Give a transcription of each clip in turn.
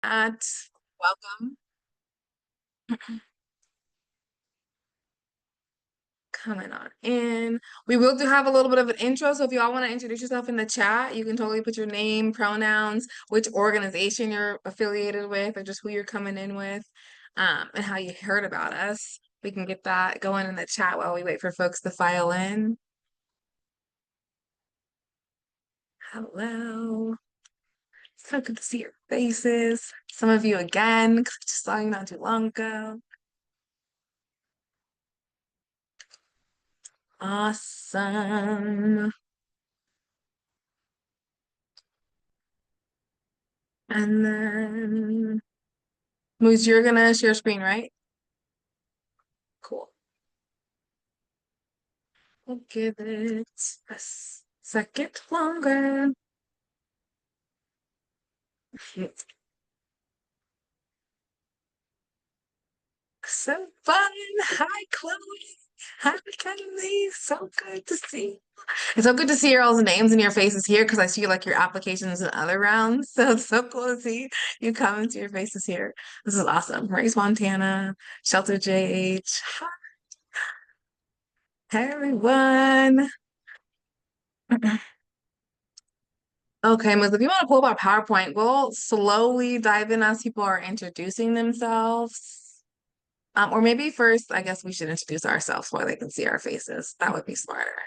At welcome. Coming on in. We will do have a little bit of an intro, so if y'all want to introduce yourself in the chat, you can totally put your name, pronouns, which organization you're affiliated with, or just who you're coming in with, and how you heard about us. We can get that going in the chat while we wait for folks to file in. Hello. So good to see your faces. Some of you again, 'cause I just saw you not too long ago. Awesome. And then Moose, you're gonna share screen, right? Cool. We'll give it a second longer. So fun. Hi, Chloe. Hi, Kenley. So good to see. It's so good to see your all's names and your faces here because I see like your applications in other rounds. So it's so cool to see you come and see your faces here. This is awesome. Race Montana, Shelter JH. Hi, everyone. Okay, Miss, if you want to pull up our PowerPoint, we'll slowly dive in as people are introducing themselves. Or maybe first, I guess we should introduce ourselves while they can see our faces. That would be smarter.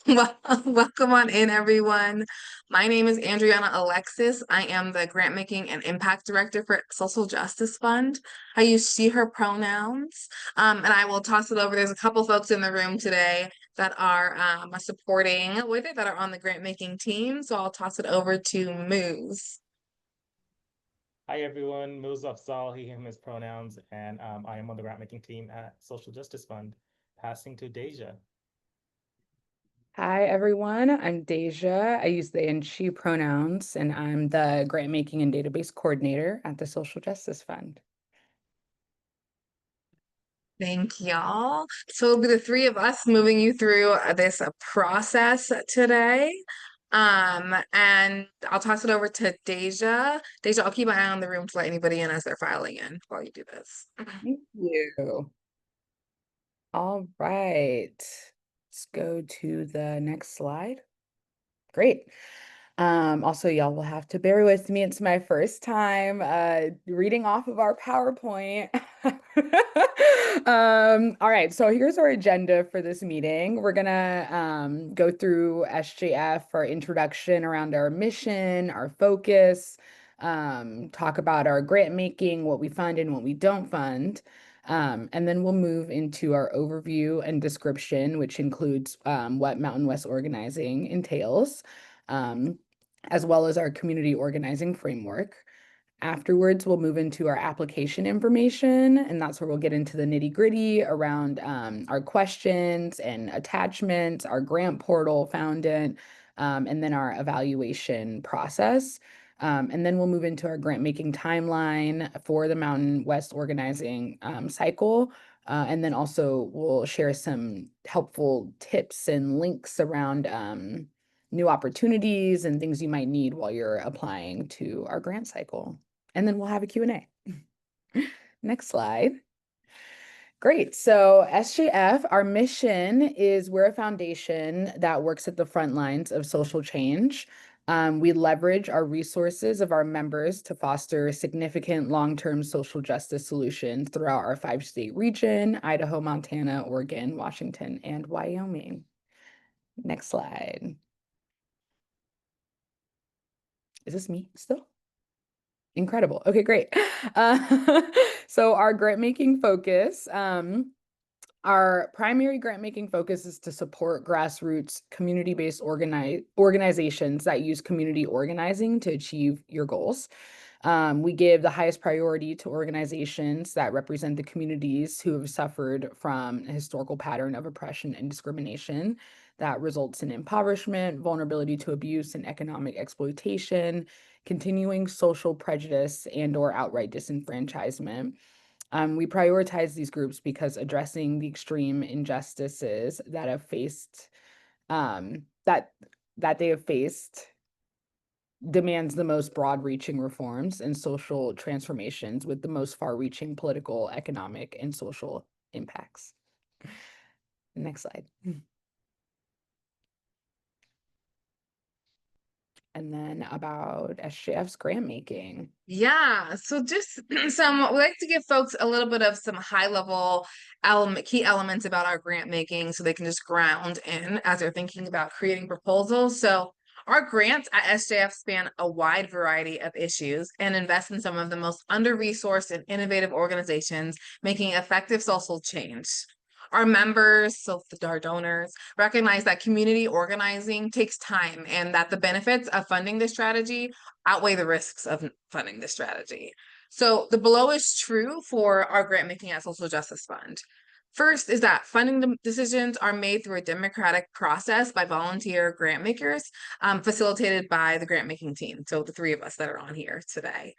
Well, welcome on in, everyone. My name is Andriana Alexis. I am the Grant Making and Impact Director for Social Justice Fund. I use she, her pronouns. And I will toss it over. There's a couple folks in the room today that are supporting with it, that are on the grant making team. So I'll toss it over to Moose. Hi everyone, Mils Afzal, he, him, his pronouns, and I am on the grant making team at Social Justice Fund. Passing to Deja. Hi, everyone. I'm Deja. I use they and she pronouns, and I'm the grant making and database coordinator at the Social Justice Fund. Thank y'all. So it'll be the three of us moving you through this process today. And I'll toss it over to Deja. Deja, I'll keep an eye on the room to let anybody in as they're filing in while you do this. Thank you. All right. Let's go to the next slide. Great. Also, y'all will have to bear with me. It's my first time reading off of our PowerPoint. All right, so here's our agenda for this meeting. We're gonna go through SJF, our introduction around our mission, our focus, talk about our grant making, what we fund and what we don't fund. And then we'll move into our overview and description, which includes what Mountain West organizing entails, as well as our community organizing framework. Afterwards, we'll move into our application information, and that's where we'll get into the nitty-gritty around our questions and attachments, our grant portal found in, and then our evaluation process. And then we'll move into our grant making timeline for the Mountain West organizing cycle. And then also we'll share some helpful tips and links around new opportunities and things you might need while you're applying to our grant cycle. And then we'll have a Q&A. Next slide. Great. So SJF, our mission is we're a foundation that works at the front lines of social change. We leverage our resources of our members to foster significant long-term social justice solutions throughout our 5-state region, Idaho, Montana, Oregon, Washington, and Wyoming. Next slide. Is this me still? Incredible. Okay, great. So our grant making focus, our primary grant making focus is to support grassroots community-based organizations that use community organizing to achieve your goals. We give the highest priority to organizations that represent the communities who have suffered from a historical pattern of oppression and discrimination that results in impoverishment, vulnerability to abuse and economic exploitation, continuing social prejudice, and/or outright disenfranchisement. We prioritize these groups because addressing the extreme injustices that have faced, that they have faced demands the most broad-reaching reforms and social transformations with the most far-reaching political, economic, and social impacts. Next slide. And then about SJF's grant making. Yeah, so just some, we like to give folks a little bit of some high level key elements about our grant making so they can just ground in as they're thinking about creating proposals. So our grants at SJF span a wide variety of issues and invest in some of the most under-resourced and innovative organizations making effective social change. Our members, so our donors, recognize that community organizing takes time and that the benefits of funding this strategy outweigh the risks of funding this strategy. So the below is true for our grant making at Social Justice Fund. First is that funding decisions are made through a democratic process by volunteer grant makers, facilitated by the grant making team. So the three of us that are on here today.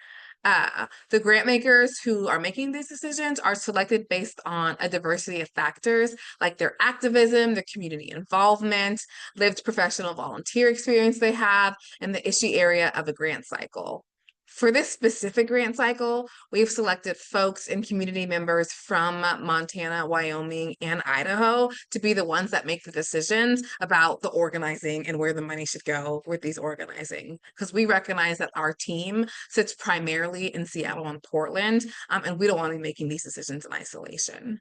The grant makers who are making these decisions are selected based on a diversity of factors like their activism, their community involvement, lived professional volunteer experience they have, and the issue area of a grant cycle. For this specific grant cycle, we've selected folks and community members from Montana, Wyoming, and Idaho to be the ones that make the decisions about the organizing and where the money should go with these organizing. Because we recognize that our team sits primarily in Seattle and Portland, and we don't want to be making these decisions in isolation.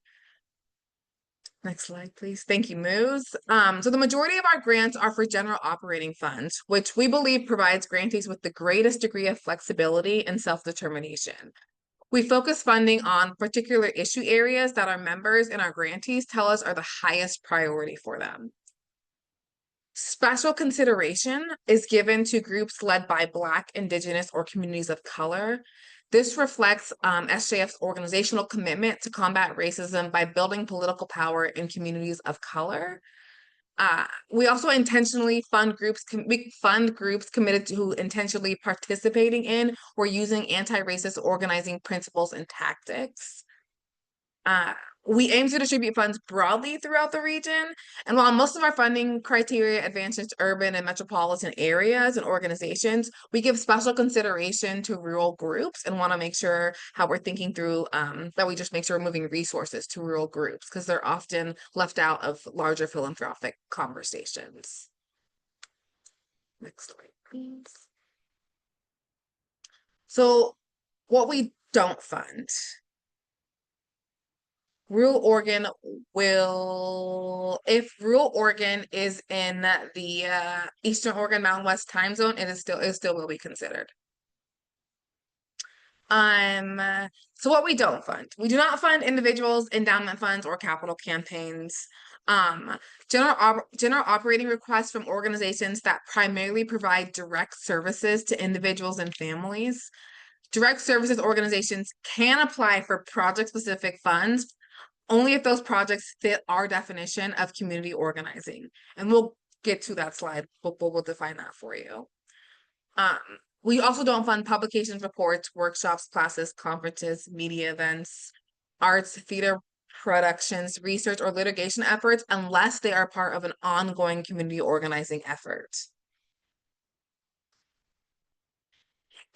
Next slide, please. Thank you, Moose. So the majority of our grants are for general operating funds, which we believe provides grantees with the greatest degree of flexibility and self-determination. We focus funding on particular issue areas that our members and our grantees tell us are the highest priority for them. Special consideration is given to groups led by Black, Indigenous, or communities of color. This reflects SJF's organizational commitment to combat racism by building political power in communities of color. We also intentionally fund groups committed to intentionally participating in or using anti-racist organizing principles and tactics. We aim to distribute funds broadly throughout the region, and while most of our funding criteria advances urban and metropolitan areas and organizations, we give special consideration to rural groups and want to make sure how we're thinking through that we just make sure we're moving resources to rural groups because they're often left out of larger philanthropic conversations. Next slide, please. So what we don't fund. Rural Oregon will, if rural Oregon is in the Eastern Oregon Mountain West time zone, it still will be considered. So what we don't fund. We do not fund individuals, endowment funds, or capital campaigns. General operating requests from organizations that primarily provide direct services to individuals and families. Direct services organizations can apply for project-specific funds only if those projects fit our definition of community organizing. And we'll get to that slide, but we'll define that for you. We also don't fund publications, reports, workshops, classes, conferences, media events, arts, theater productions, research, or litigation efforts unless they are part of an ongoing community organizing effort.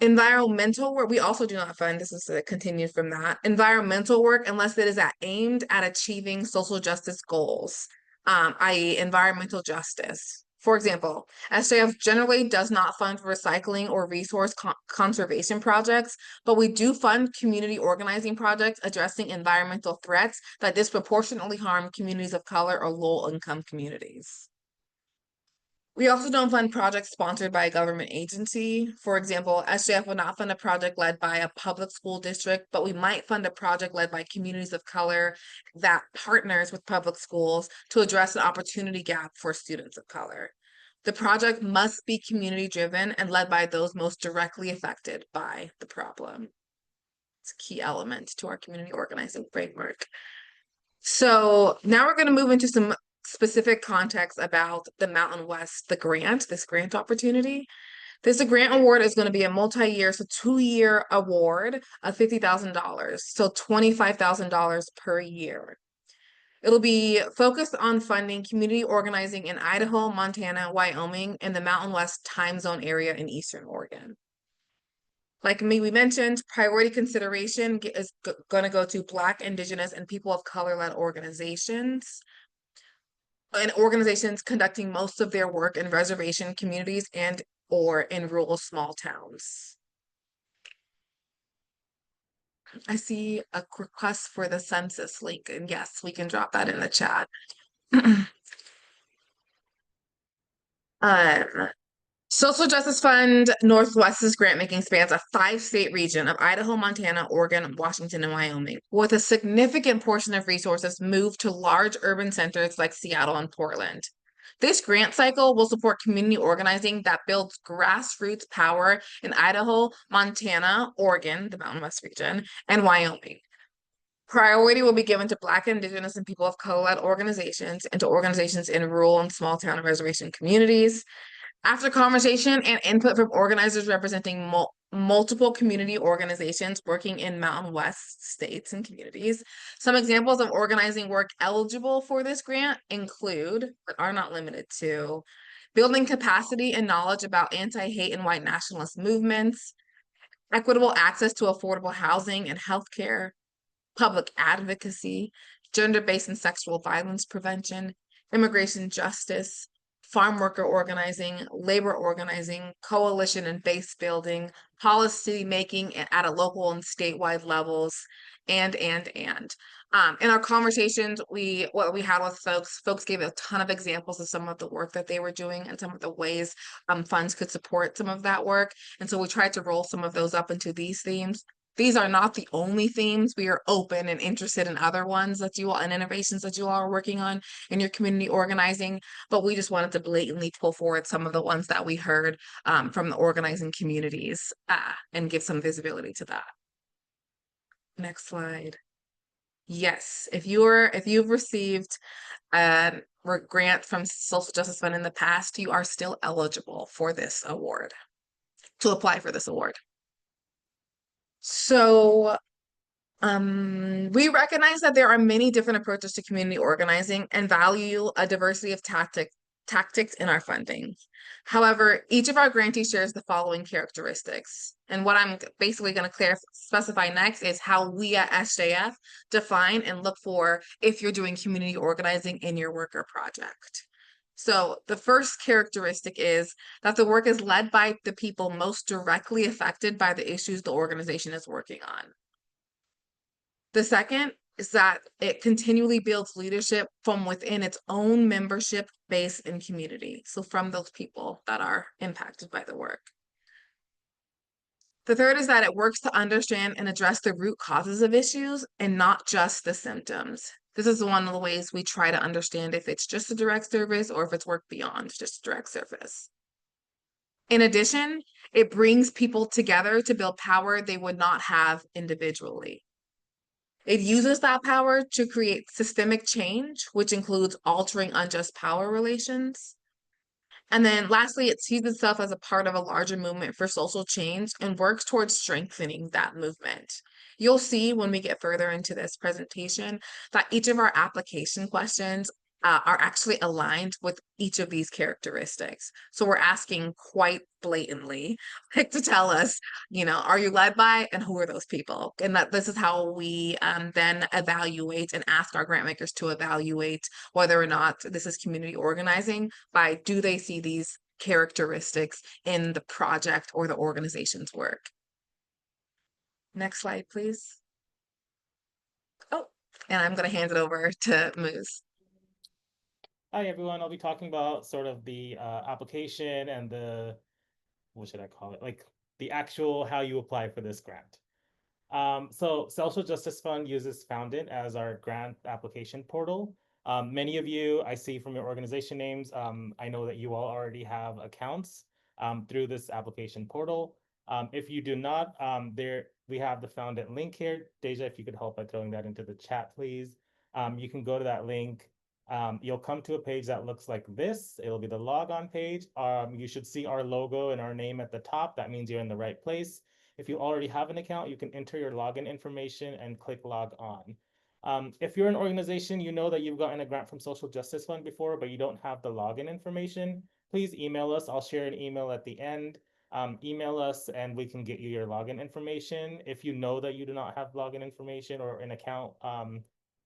Environmental work, we also do not fund, this is a continue from that. Environmental work, unless it is aimed at achieving social justice goals, i.e. environmental justice. For example, SJF generally does not fund recycling or resource conservation projects, but we do fund community organizing projects addressing environmental threats that disproportionately harm communities of color or low-income communities. We also don't fund projects sponsored by a government agency. For example, SJF will not fund a project led by a public school district, but we might fund a project led by communities of color that partners with public schools to address an opportunity gap for students of color. The project must be community-driven and led by those most directly affected by the problem. It's a key element to our community organizing framework. So now we're going to move into some specific context about the Mountain West, this grant opportunity. This grant award is going to be a multi-year, so 2-year award of $50,000, so $25,000 per year. It'll be focused on funding community organizing in Idaho, Montana, Wyoming, and the Mountain West time zone area in Eastern Oregon. Like we mentioned, priority consideration is going to go to Black, Indigenous, and people of color-led organizations, and organizations conducting most of their work in reservation communities and or in rural small towns. I see a request for the census link, and yes, we can drop that in the chat. Um, Social Justice Fund Northwest's grant making spans a 5-state region of Idaho, Montana, Oregon, Washington, and Wyoming, with a significant portion of resources moved to large urban centers like Seattle and Portland. This grant cycle will support community organizing that builds grassroots power in Idaho, Montana, Oregon, the Mountain West region, and Wyoming. Priority will be given to Black, Indigenous, and people of color-led organizations and to organizations in rural and small town and reservation communities. After conversation and input from organizers representing multiple community organizations working in Mountain West states and communities, some examples of organizing work eligible for this grant include, but are not limited to, building capacity and knowledge about anti-hate and white nationalist movements, equitable access to affordable housing and healthcare, public advocacy, gender-based and sexual violence prevention, immigration justice, farm worker organizing, labor organizing, coalition and base building, policy making at a local and statewide levels, and. In our conversations, what we had with folks gave a ton of examples of some of the work that they were doing and some of the ways funds could support some of that work. And so we tried to roll some of those up into these themes. These are not the only themes. We are open and interested in other ones that you all and innovations that you all are working on in your community organizing, but we just wanted to blatantly pull forward some of the ones that we heard from the organizing communities and give some visibility to that. Next slide. Yes, if you've received a grant from Social Justice Fund in the past, you are still eligible for this award, to apply for this award. So we recognize that there are many different approaches to community organizing and value a diversity of tactics in our funding. However, each of our grantees shares the following characteristics. And what I'm basically going to specify next is how we at SJF define and look for if you're doing community organizing in your work or project. So the first characteristic is that the work is led by the people most directly affected by the issues the organization is working on. The second is that it continually builds leadership from within its own membership base and community. So from those people that are impacted by the work. The third is that it works to understand and address the root causes of issues and not just the symptoms. This is one of the ways we try to understand if it's just a direct service or if it's work beyond just a direct service. In addition, it brings people together to build power they would not have individually. It uses that power to create systemic change, which includes altering unjust power relations. And then lastly, it sees itself as a part of a larger movement for social change and works towards strengthening that movement. You'll see when we get further into this presentation that each of our application questions are actually aligned with each of these characteristics. So we're asking quite blatantly like to tell us, are you led by and who are those people? And that this is how we then evaluate and ask our grant makers to evaluate whether or not this is community organizing by do they see these characteristics in the project or the organization's work. Next slide, please. Oh, and I'm going to hand it over to Moose. Hi, everyone. I'll be talking about sort of the application and what should I call it? Like the actual how you apply for this grant. So Social Justice Fund uses Foundit as our grant application portal. Many of you I see from your organization names, I know that you all already have accounts through this application portal. If you do not, we have the Foundit link here. Deja, if you could help by throwing that into the chat, please. You can go to that link. You'll come to a page that looks like this. It'll be the logon page. You should see our logo and our name at the top. That means you're in the right place. If you already have an account, you can enter your login information and click log on. If you're an organization, you know that you've gotten a grant from Social Justice Fund before, but you don't have the login information, please email us. I'll share an email at the end. Email us and we can get you your login information. If you know that you do not have login information or an account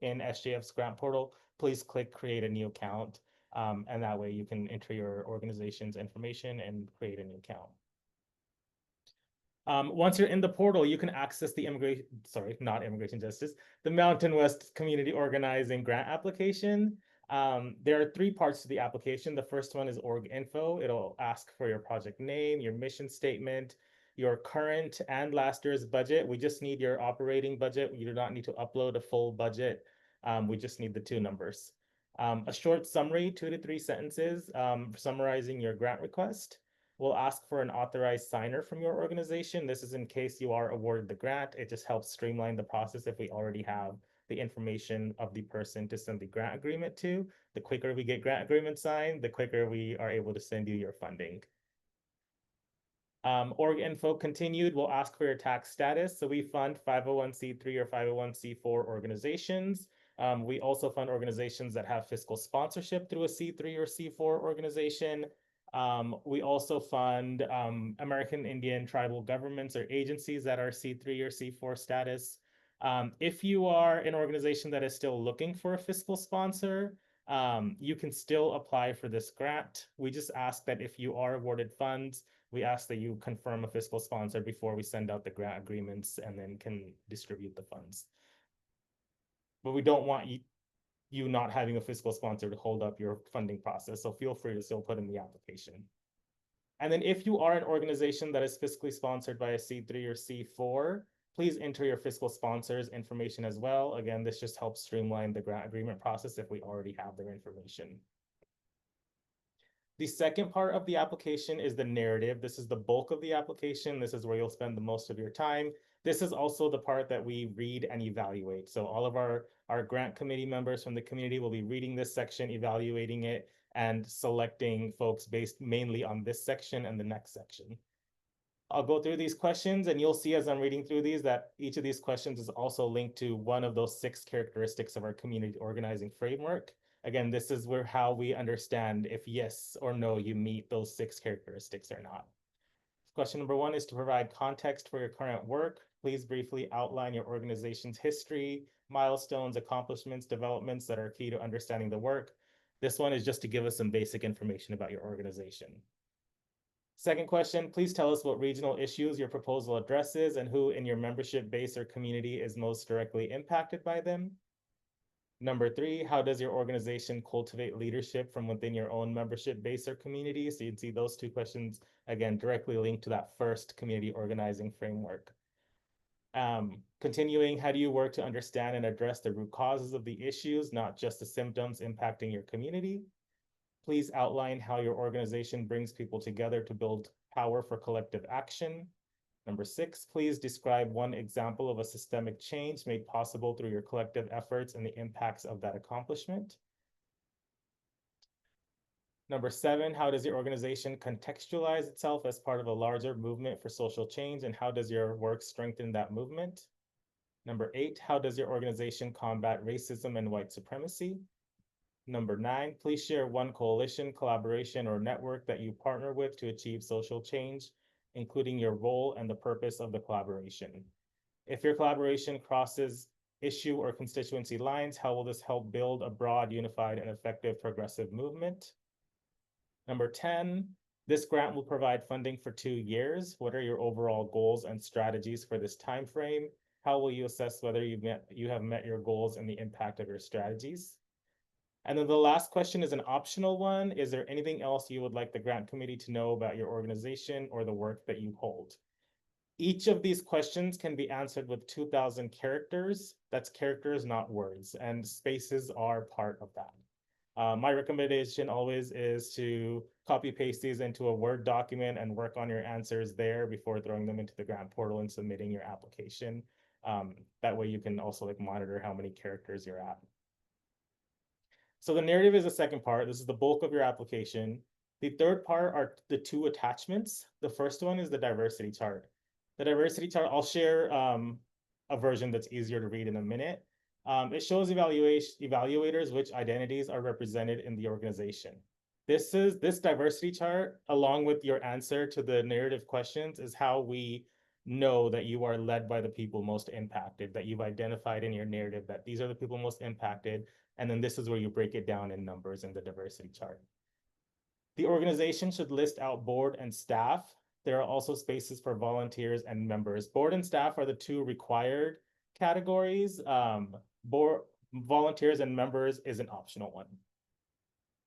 in SJF's grant portal, please click create a new account. And that way you can enter your organization's information and create a new account. Once you're in the portal, you can access the not immigration justice, the Mountain West Community Organizing grant application. There are 3 parts to the application. The first one is org info. It'll ask for your project name, your mission statement, your current and last year's budget. We just need your operating budget. You do not need to upload a full budget. We just need the 2 numbers. A short summary, 2 to 3 sentences, summarizing your grant request. We'll ask for an authorized signer from your organization. This is in case you are awarded the grant. It just helps streamline the process if we already have the information of the person to send the grant agreement to. The quicker we get grant agreement signed, the quicker we are able to send you your funding. Org info continued, we'll ask for your tax status. So we fund 501c3 or 501c4 organizations. We also fund organizations that have fiscal sponsorship through a C3 or C4 organization. We also fund American Indian tribal governments or agencies that are C3 or C4 status. If you are an organization that is still looking for a fiscal sponsor, you can still apply for this grant. We just ask that if you are awarded funds, we ask that you confirm a fiscal sponsor before we send out the grant agreements and then can distribute the funds. But we don't want you not having a fiscal sponsor to hold up your funding process. So feel free to still put in the application. And then if you are an organization that is fiscally sponsored by a C3 or C4, please enter your fiscal sponsors information as well. Again, this just helps streamline the grant agreement process if we already have their information. The second part of the application is the narrative. This is the bulk of the application. This is where you'll spend the most of your time. This is also the part that we read and evaluate. So all of our grant committee members from the community will be reading this section, evaluating it, and selecting folks based mainly on this section and the next section. I'll go through these questions and you'll see as I'm reading through these that each of these questions is also linked to one of those 6 characteristics of our community organizing framework. Again, this is how we understand if yes or no you meet those 6 characteristics or not. Question number 1 is to provide context for your current work. Please briefly outline your organization's history, milestones, accomplishments, developments that are key to understanding the work. This one is just to give us some basic information about your organization. Second question, please tell us what regional issues your proposal addresses and who in your membership base or community is most directly impacted by them. Number 3, how does your organization cultivate leadership from within your own membership base or community? So you can see those 2 questions, again, directly linked to that first community organizing framework. Continuing, how do you work to understand and address the root causes of the issues, not just the symptoms impacting your community? Please outline how your organization brings people together to build power for collective action. Number 6, please describe one example of a systemic change made possible through your collective efforts and the impacts of that accomplishment. Number 7, how does your organization contextualize itself as part of a larger movement for social change, and how does your work strengthen that movement? Number 8, how does your organization combat racism and white supremacy? Number 9, please share one coalition, collaboration, or network that you partner with to achieve social change, including your role and the purpose of the collaboration. If your collaboration crosses issue or constituency lines, how will this help build a broad, unified, and effective progressive movement? Number 10, this grant will provide funding for 2 years. What are your overall goals and strategies for this time frame? How will you assess whether you have met your goals and the impact of your strategies? And then the last question is an optional one. Is there anything else you would like the grant committee to know about your organization or the work that you hold? Each of these questions can be answered with 2,000 characters. That's characters, not words, and spaces are part of that. My recommendation always is to copy paste these into a Word document and work on your answers there before throwing them into the grant portal and submitting your application. That way you can also monitor how many characters you're at. So the narrative is the second part. This is the bulk of your application. The third part are the 2 attachments. The first one is the diversity chart. The diversity chart, I'll share a version that's easier to read in a minute. It shows evaluators which identities are represented in the organization. This diversity chart, along with your answer to the narrative questions, is how we know that you are led by the people most impacted, that you've identified in your narrative that these are the people most impacted, and then this is where you break it down in numbers in the diversity chart. The organization should list out board and staff. There are also spaces for volunteers and members. Board and staff are the two required categories. Board volunteers and members is an optional one.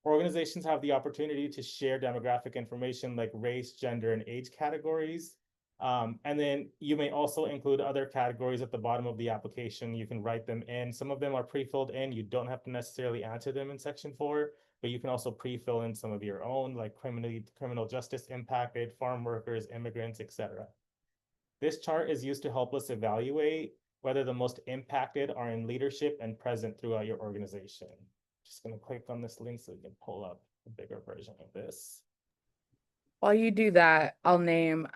Organizations have the opportunity to share demographic information like race, gender, and age categories. And then you may also include other categories at the bottom of the application. You can write them in. Some of them are pre-filled in. You don't have to necessarily answer them in section 4, but you can also pre-fill in some of your own, like criminal justice impacted, farm workers, immigrants, etc. This chart is used to help us evaluate whether the most impacted are in leadership and present throughout your organization. Just going to click on this link so we can pull up a bigger version of this. While you do that, I'll name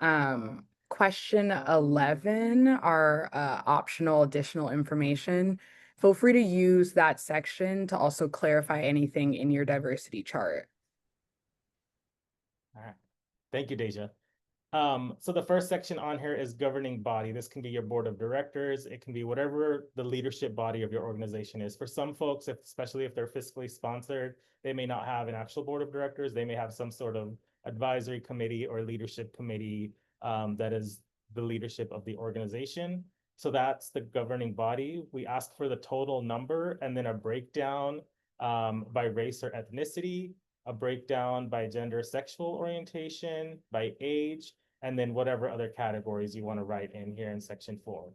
question 11, our optional additional information. Feel free to use that section to also clarify anything in your diversity chart. All right. Thank you, Deja. So the first section on here is governing body. This can be your board of directors. It can be whatever the leadership body of your organization is. For some folks, especially if they're fiscally sponsored, they may not have an actual board of directors. They may have some sort of advisory committee or leadership committee that is the leadership of the organization. So that's the governing body. We ask for the total number and then a breakdown by race or ethnicity, a breakdown by gender, sexual orientation, by age, and then whatever other categories you want to write in here in section 4.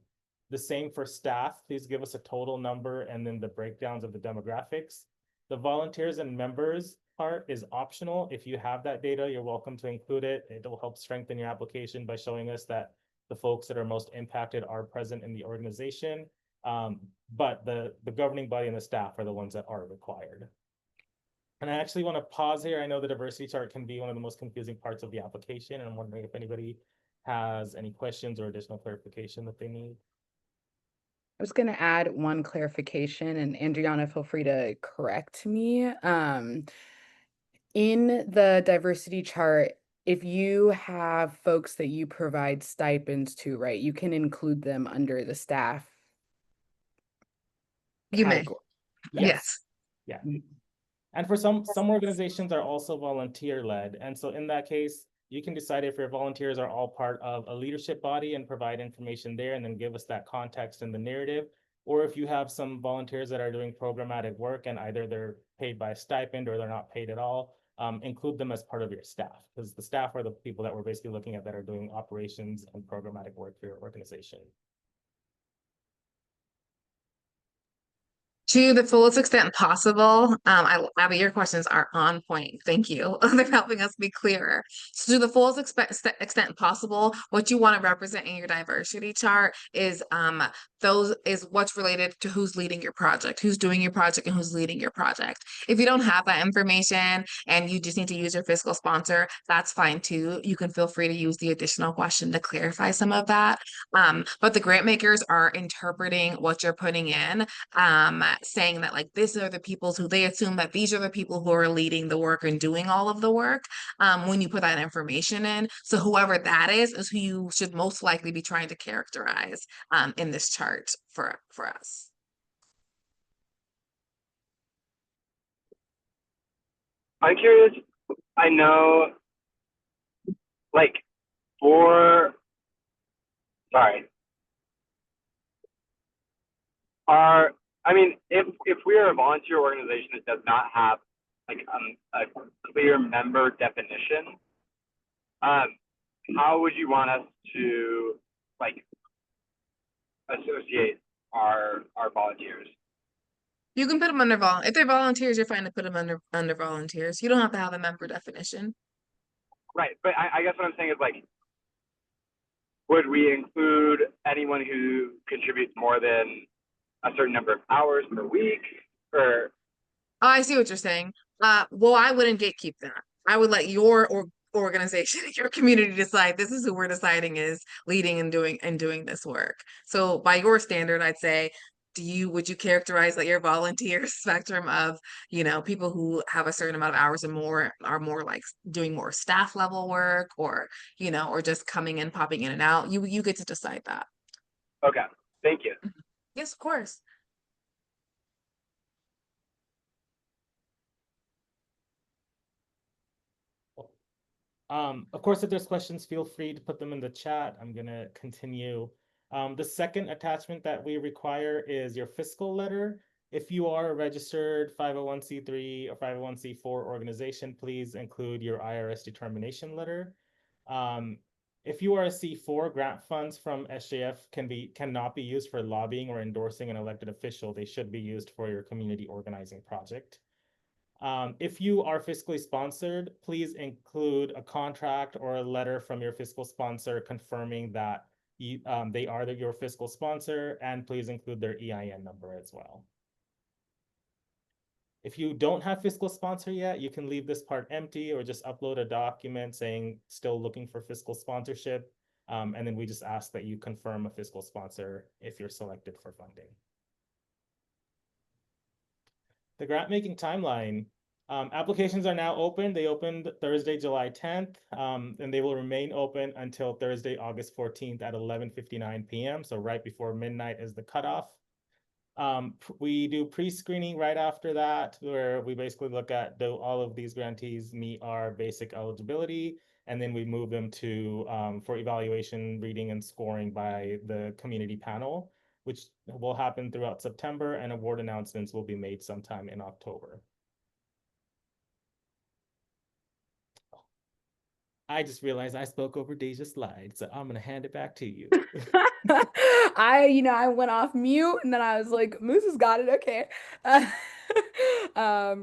The same for staff. Please give us a total number and then the breakdowns of the demographics. The volunteers and members part is optional. If you have that data, you're welcome to include it. It'll help strengthen your application by showing us that the folks that are most impacted are present in the organization. But the governing body and the staff are the ones that are required. And I actually want to pause here. I know the diversity chart can be one of the most confusing parts of the application, and I'm wondering if anybody has any questions or additional clarification that they need. I was going to add one clarification, and Adriana, feel free to correct me. In the diversity chart, if you have folks that you provide stipends to, right, you can include them under the staff You may. category. Yes. Yeah. And for some organizations are also volunteer led. And so in that case, you can decide if your volunteers are all part of a leadership body and provide information there and then give us that context in the narrative. Or if you have some volunteers that are doing programmatic work and either they're paid by a stipend or they're not paid at all, include them as part of your staff, because the staff are the people that we're basically looking at that are doing operations and programmatic work for your organization. To the fullest extent possible, Abby, your questions are on point. Thank you. They're helping us be clearer. So to the fullest extent possible, what you want to represent in your diversity chart is what's related to who's leading your project, who's doing your project, and who's leading your project. If you don't have that information and you just need to use your fiscal sponsor, that's fine too. You can feel free to use the additional question to clarify some of that. But the grant makers are interpreting what you're putting in, saying that like these are the people who they assume that these are the people who are leading the work and doing all of the work when you put that information in. So whoever that is who you should most likely be trying to characterize in this chart for us. I'm curious, I know, like, if we are a volunteer organization that does not have like a clear member definition, how would you want us to like associate our volunteers? You can put them under if they're volunteers, you're fine to put them under volunteers. You don't have to have a member definition. Right, but I guess what I'm saying is like, would we include anyone who contributes more than a certain number of hours per week, or? Oh, I see what you're saying. Well, I wouldn't gatekeep that. I would let your organization, your community decide this is who we're deciding is leading and doing this work. So by your standard, I'd say would you characterize that your volunteer spectrum of, people who have a certain amount of hours and more are more like doing more staff level work, or, or just coming in, popping in and out? You get to decide that. Okay, thank you. Yes, of course. Of course, if there's questions, feel free to put them in the chat. I'm gonna continue. The second attachment that we require is your fiscal letter. If you are a registered 501c3 or 501c4 organization, please include your IRS determination letter. If you are a C4, grant funds from SJF cannot be used for lobbying or endorsing an elected official. They should be used for your community organizing project. If you are fiscally sponsored, please include a contract or a letter from your fiscal sponsor confirming that they are your fiscal sponsor, and please include their EIN number as well. If you don't have fiscal sponsor yet, you can leave this part empty or just upload a document saying still looking for fiscal sponsorship. And then we just ask that you confirm a fiscal sponsor if you're selected for funding. The grant making timeline. Applications are now open. They opened Thursday, July 10th, and they will remain open until Thursday, August 14th at 11:59 p.m. So right before midnight is the cutoff. We do pre-screening right after that, where we basically look at, do all of these grantees meet our basic eligibility, and then we move them to for evaluation, reading, and scoring by the community panel, which will happen throughout September, and award announcements will be made sometime in October. I just realized I spoke over Deja's slide, so I'm gonna hand it back to you. I went off mute and then I was like, Moose has got it. Okay.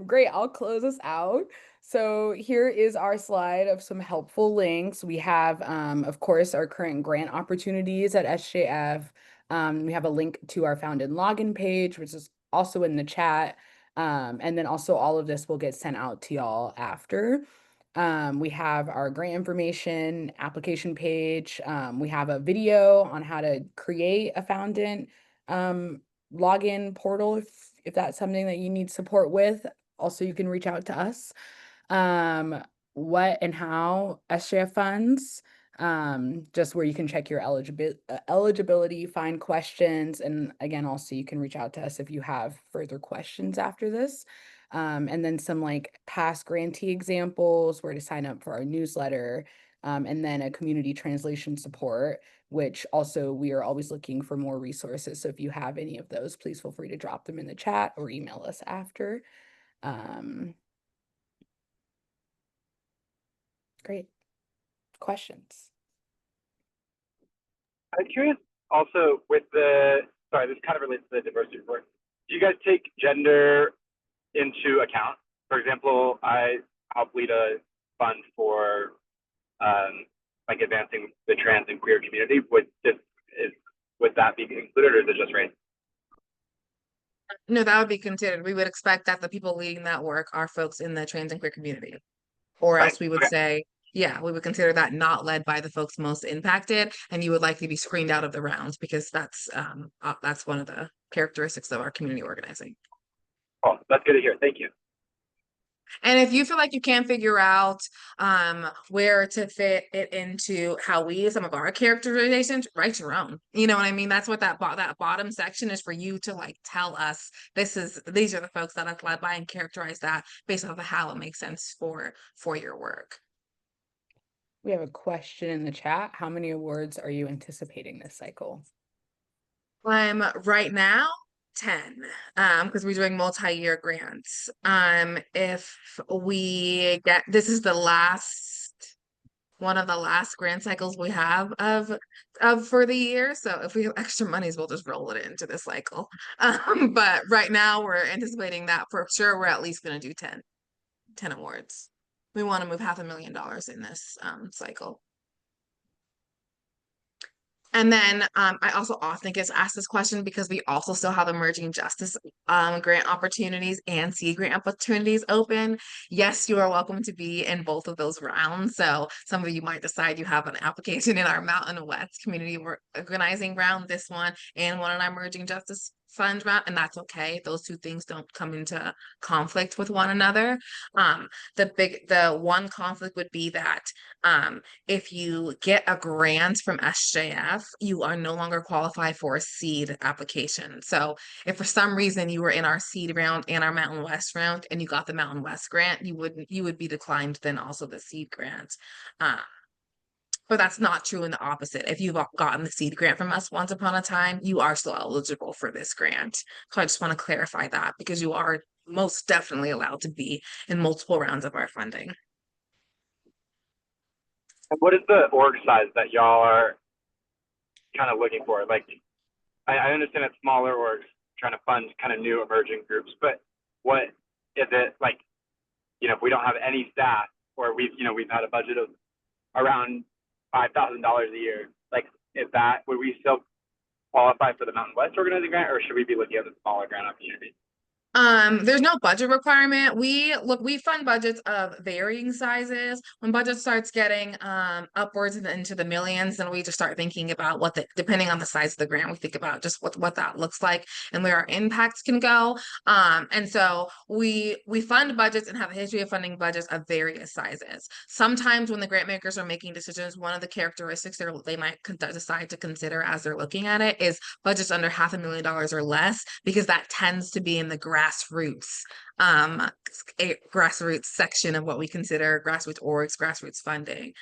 Great. I'll close us out. So here is our slide of some helpful links. We have, of course, our current grant opportunities at SJF. We have a link to our founded login page, which is also in the chat. And then also all of this will get sent out to y'all after. We have our grant information application page. We have a video on how to create a foundant login portal if that's something that you need support with. Also, you can reach out to us. What and how SJF funds, just where you can check your eligibility, find questions, and again, also you can reach out to us if you have further questions after this. And then some like past grantee examples, where to sign up for our newsletter, and then a community translation support, which also we are always looking for more resources. So if you have any of those, please feel free to drop them in the chat or email us after. Great. Questions? I'm curious also with sorry, this kind of relates to the diversity report. Do you guys take gender into account? For example, I help lead a fund for like advancing the trans and queer community. Would that be included, or is it just race? No, that would be considered. We would expect that the people leading that work are folks in the trans and queer community. Or else we would say, yeah, we would consider that not led by the folks most impacted, and you would likely be screened out of the rounds, because that's one of the characteristics of our community organizing. Oh, that's good to hear. Thank you. And if you feel like you can't figure out where to fit it into how we use some of our characterizations, write your own. You know what I mean? That's what that bottom section is for, you to like tell us these are the folks that I've led by, and characterize that based off of how it makes sense for your work. We have a question in the chat. How many awards are you anticipating this cycle? Right now, 10, because we're doing multi-year grants. If we get, this is one of the last grant cycles we have of for the year. So if we have extra monies, we'll just roll it into this cycle. But right now we're anticipating that for sure we're at least going to do 10 awards. We want to move $500,000 in this cycle. And then I also often get asked this question because we also still have emerging justice grant opportunities and seed grant opportunities open. Yes, you are welcome to be in both of those rounds. So some of you might decide you have an application in our Mountain West community organizing round, this one, and one in our emerging justice fund route, and that's okay. Those two things don't come into conflict with one another. The one conflict would be that if you get a grant from SJF, you are no longer qualified for a seed application. So if for some reason you were in our seed round and our Mountain West round and you got the Mountain West grant, you would be declined then also the seed grant. But that's not true in the opposite. If you've gotten the seed grant from us once upon a time, you are still eligible for this grant. So I just want to clarify that because you are most definitely allowed to be in multiple rounds of our funding. And what is the org size that y'all are kind of looking for? Like, I understand it's smaller orgs trying to fund kind of new emerging groups, but what is it like, if we don't have any staff or we've had a budget of around $5,000 a year, like, would we still qualify for the Mountain West organizing grant, or should we be looking at the smaller grant opportunity? There's no budget requirement. We fund budgets of varying sizes. When budget starts getting upwards into the millions, then we just start thinking about depending on the size of the grant, we think about just what that looks like and where our impacts can go. And so we fund budgets and have a history of funding budgets of various sizes. Sometimes when the grant makers are making decisions, one of the characteristics they might decide to consider as they're looking at it is budgets under $500,000 or less, because that tends to be in the grassroots section of what we consider grassroots orgs, grassroots funding.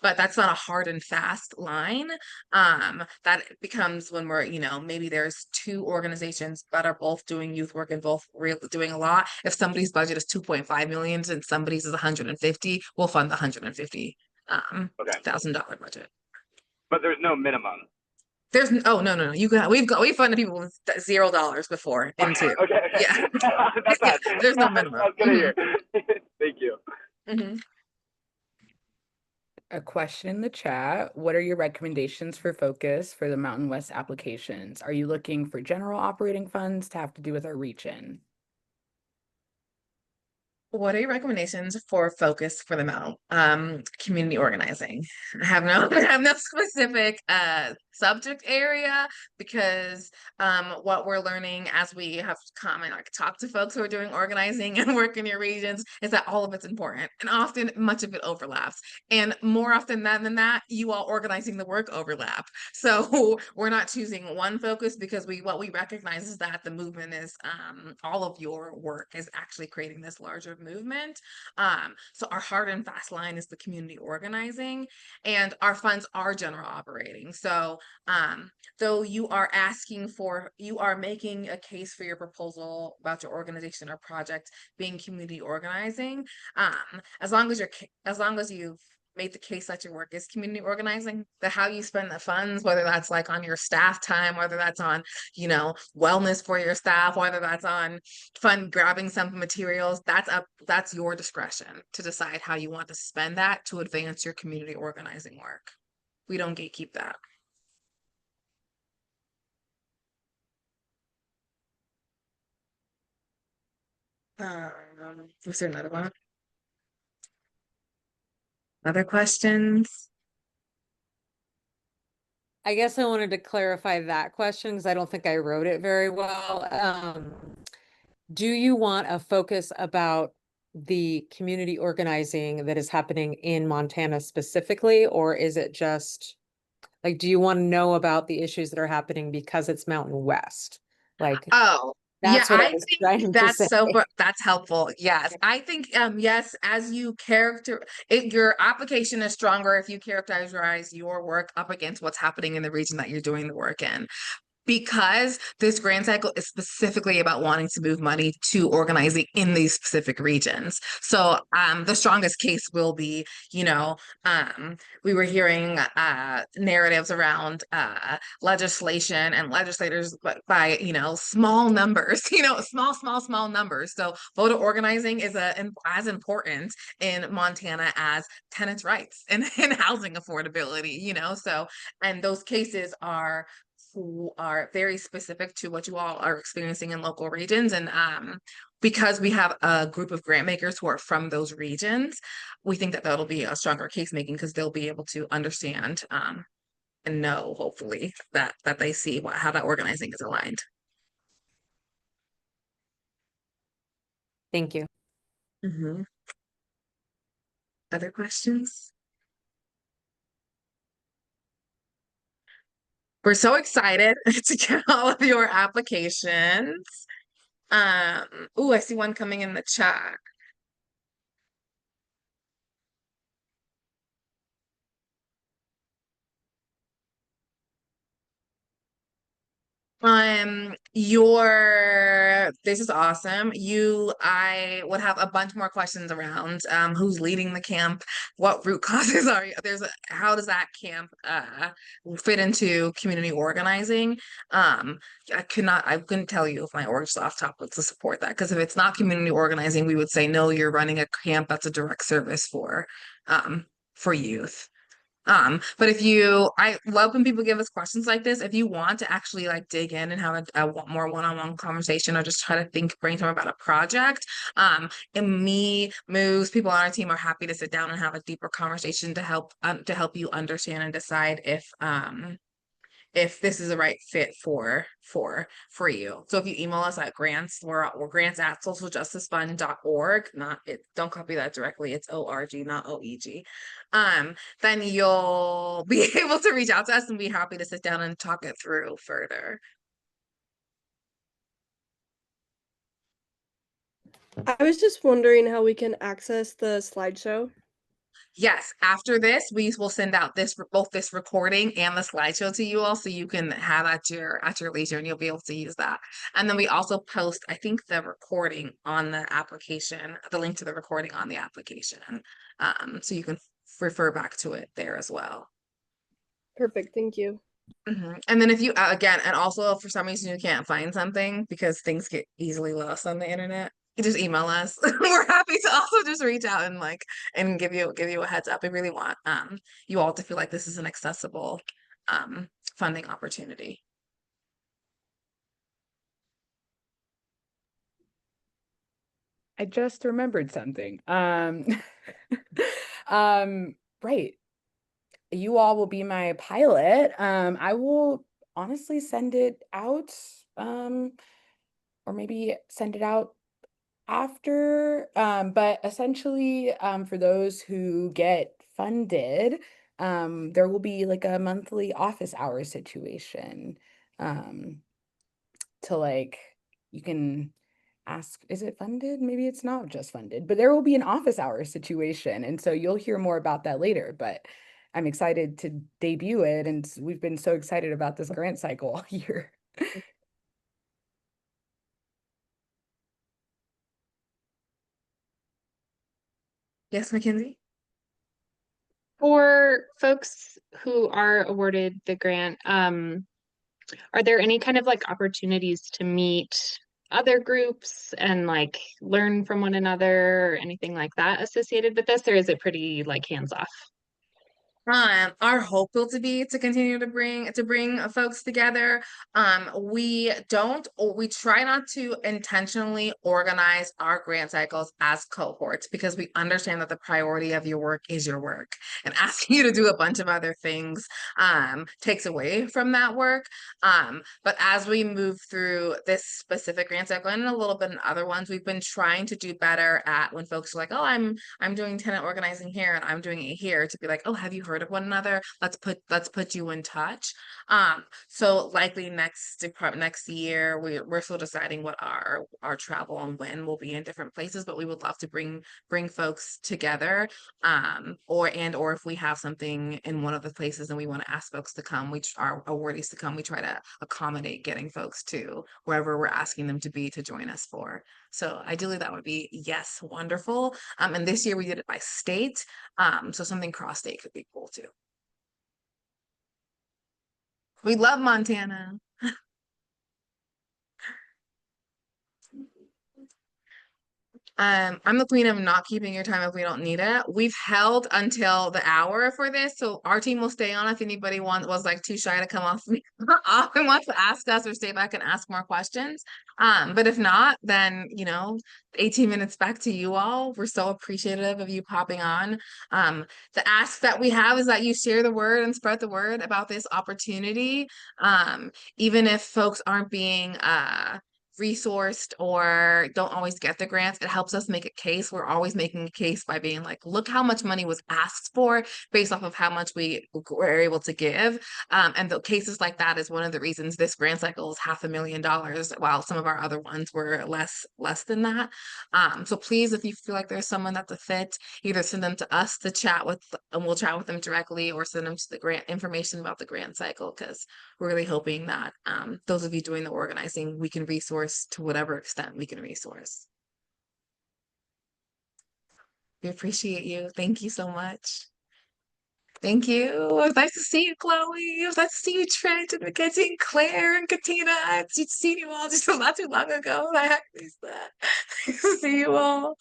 But that's not a hard and fast line. That becomes when we're, maybe there's two organizations that are both doing youth work and both doing a lot. If somebody's budget is 2.5 million and somebody's is 150, we'll fund the 150 $1,000 budget. But there's no minimum. No. We've funded people with $0 before into. Okay. Yeah. That's There's no minimum. That's good to hear. Thank you. A question in the chat. What are your recommendations for focus for the Mountain West applications? Are you looking for general operating funds to have to do with our region? What are your recommendations for focus for the community organizing? I have no specific subject area, because what we're learning as we have talk to folks who are doing organizing and work in your regions is that all of it's important, and often much of it overlaps, and more often than that, you all organizing the work overlap. So we're not choosing one focus, because what we recognize is that the movement is all of your work is actually creating this larger movement. So our hard and fast line is the community organizing, and our funds are general operating. So though you are making a case for your proposal about your organization or project being community organizing, as long as you've made the case that your work is community organizing, how you spend the funds, whether that's like on your staff time, whether that's on, wellness for your staff, whether that's on grabbing some materials, that's your discretion to decide how you want to spend that to advance your community organizing work. We don't gatekeep that. Was there another one? Other questions? I guess I wanted to clarify that question because I don't think I wrote it very well. Do you want a focus about the community organizing that is happening in Montana specifically, or is it just like, do you want to know about the issues that are happening because it's Mountain West? Like, that's what I was trying to say. That's helpful. Yes. I think, yes, as you your application is stronger if you characterize your work up against what's happening in the region that you're doing the work in. Because this grant cycle is specifically about wanting to move money to organizing in these specific regions. So the strongest case will be, we were hearing narratives around legislation and legislators by, small numbers, small numbers. So voter organizing is as important in Montana as tenants' rights and housing affordability, so, and those cases are very specific to what you all are experiencing in local regions. And because we have a group of grant makers who are from those regions, we think that that'll be a stronger case making, because they'll be able to understand and know, hopefully, that they see how that organizing is aligned. Thank you. Other questions? We're so excited to get all of your applications. Oh, I see one coming in the chat. This is awesome. I would have a bunch more questions around who's leading the camp, what root causes are you, how does that camp fit into community organizing? I couldn't tell you if my org staff top would to support that, because if it's not community organizing, we would say no, you're running a camp that's a direct service for youth. But I love when people give us questions like this. If you want to actually like dig in and have a more one-on-one conversation, or just try to brainstorm about a project, and moves, people on our team are happy to sit down and have a deeper conversation to help you understand and decide if this is the right fit for you. So if you email us at grants, we're grants@socialjusticefund.org. Don't copy that directly. It's ORG, not OEG. Then you'll be able to reach out to us and be happy to sit down and talk it through further. I was just wondering how we can access the slideshow. Yes, after this, we will send out both this recording and the slideshow to you all, so you can have at your leisure, and you'll be able to use that. And then we also post, I think, the recording on the application, the link to the recording on the application, so you can refer back to it there as well. Perfect, thank you. And then if you again, and also if for some reason you can't find something because things get easily lost on the internet, you just email us. We're happy to also just reach out and give you a heads up. We really want you all to feel like this is an accessible funding opportunity. I just remembered something. Right. You all will be my pilot. I will honestly send it out, or maybe send it out after. But essentially, for those who get funded, there will be like a monthly office hour situation. To like, you can ask, is it funded? Maybe it's not just funded, but there will be an office hour situation. And so you'll hear more about that later, but I'm excited to debut it. And we've been so excited about this grant cycle all year. Yes, Mackenzie? For folks who are awarded the grant, are there any kind of like opportunities to meet other groups and like learn from one another or anything like that associated with this, or is it pretty like hands off? Our hope will to be to continue to bring folks together. We try not to intentionally organize our grant cycles as cohorts, because we understand that the priority of your work is your work, and asking you to do a bunch of other things takes away from that work. But as we move through this specific grant cycle and a little bit in other ones, we've been trying to do better at, when folks are like, oh, I'm doing tenant organizing here and I'm doing it here, to be like, oh, have you heard of one another? Let's put you in touch. So likely next year, we're still deciding what our travel and when will be in different places, but we would love to bring folks together. Or if we have something in one of the places and we want to ask folks to come, our awardees to come, we try to accommodate getting folks to wherever we're asking them to be to join us for. So ideally that would be, yes, wonderful. And this year we did it by state. So something cross state could be cool too. We love Montana. I'm the queen of not keeping your time if we don't need it. We've held until the hour for this, so our team will stay on if anybody was like too shy to come off and wants to ask us or stay back and ask more questions. But if not, then 18 minutes back to you all. We're so appreciative of you popping on. The ask that we have is that you share the word and spread the word about this opportunity. Even if folks aren't being resourced or don't always get the grants, it helps us make a case. We're always making a case by being like, look how much money was asked for based off of how much we were able to give. And the cases like that is one of the reasons this grant cycle is $500,000, while some of our other ones were less than that. So please, if you feel like there's someone that's a fit, either send them to us to chat with, and we'll chat with them directly, or send them to the grant information about the grant cycle, because we're really hoping that those of you doing the organizing, we can resource to whatever extent we can resource. We appreciate you. Thank you so much. Thank you. It was nice to see you, Chloe. It was nice to see you, Trent, and Mackenzie, and Claire, and Katina. I'd seen you all just not too long ago. I had missed that. Nice to see you all.